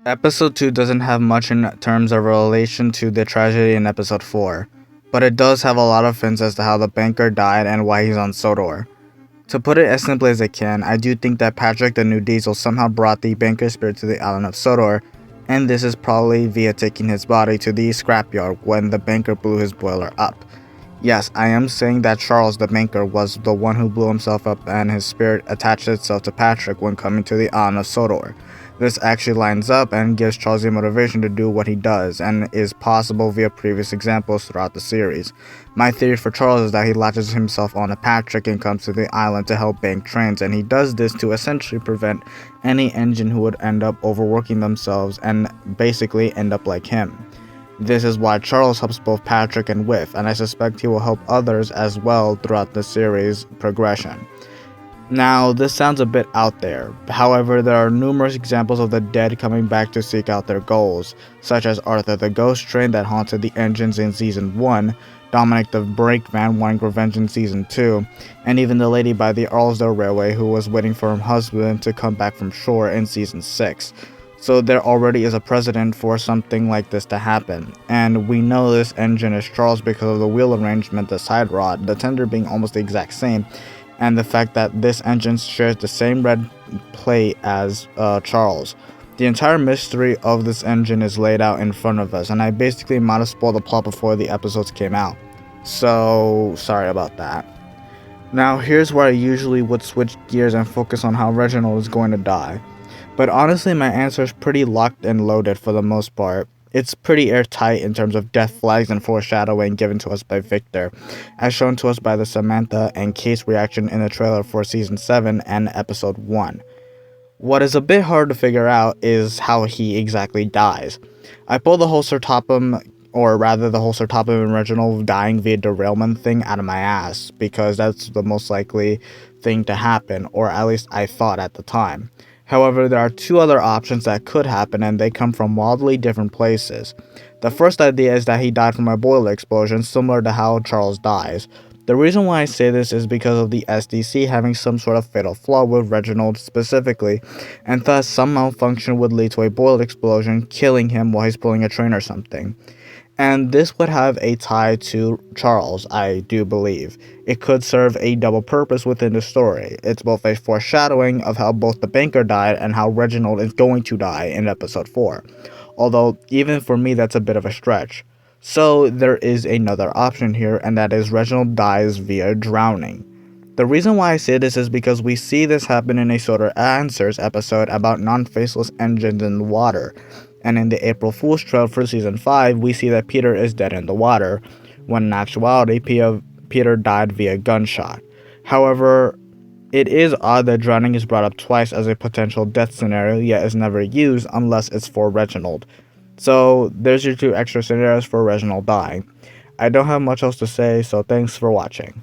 Episode 2 doesn't have much in terms of relation to the tragedy in episode 4, but it does have a lot of hints as to how the banker died and why he's on Sodor. To put it as simply as I can, I do think that Patrick the New Diesel somehow brought the banker's spirit to the island of Sodor, and this is probably via taking his body to the scrapyard when the banker blew his boiler up. Yes, I am saying that Charles the banker was the one who blew himself up and his spirit attached itself to Patrick when coming to the island of Sodor. This actually lines up and gives Charles the motivation to do what he does, and is possible via previous examples throughout the series. My theory for Charles is that he latches himself onto Patrick and comes to the island to help bank trains, and he does this to essentially prevent any engine who would end up overworking themselves and basically end up like him. This is why Charles helps both Patrick and Whiff, and I suspect he will help others as well throughout the series progression. Now, this sounds a bit out there, however, there are numerous examples of the dead coming back to seek out their goals, such as Arthur the Ghost Train that haunted the engines in Season 1, Dominic the Brakeman wanting revenge in Season 2, and even the lady by the Arlesdale Railway who was waiting for her husband to come back from shore in Season 6. So there already is a precedent for something like this to happen, and we know this engine is Charles because of the wheel arrangement, the side rod, the tender being almost the exact same, and the fact that this engine shares the same red plate as Charles. The entire mystery of this engine is laid out in front of us, and I basically might have spoiled the plot before the episodes came out. So, sorry about that. Now, here's where I usually would switch gears and focus on how Reginald is going to die. But honestly, my answer is pretty locked and loaded for the most part. It's pretty airtight in terms of death flags and foreshadowing given to us by Victor, as shown to us by the Samantha and Case reaction in the trailer for Season 7 and Episode 1. What is a bit hard to figure out is how he exactly dies. I pulled the whole Sir Topham, or rather the whole Sir Topham and Reginald dying via derailment thing out of my ass, because that's the most likely thing to happen, or at least I thought at the time. However, there are two other options that could happen, and they come from wildly different places. The first idea is that he died from a boiler explosion, similar to how Charles dies. The reason why I say this is because of the SDC having some sort of fatal flaw with Reginald specifically, and thus some malfunction would lead to a boiler explosion, killing him while he's pulling a train or something. And this would have a tie to Charles, I do believe. It could serve a double purpose within the story. It's both a foreshadowing of how both the banker died and how Reginald is going to die in episode 4. Although, even for me, that's a bit of a stretch. So, there is another option here, and that is Reginald dies via drowning. The reason why I say this is because we see this happen in a Sodor Answers episode about non-faceless engines in the water. And in the April Fool's trailer for Season 5, we see that Peter is dead in the water, when in actuality Peter died via gunshot. However, it is odd that drowning is brought up twice as a potential death scenario, yet is never used unless it's for Reginald. So there's your two extra scenarios for Reginald dying. I don't have much else to say, so thanks for watching.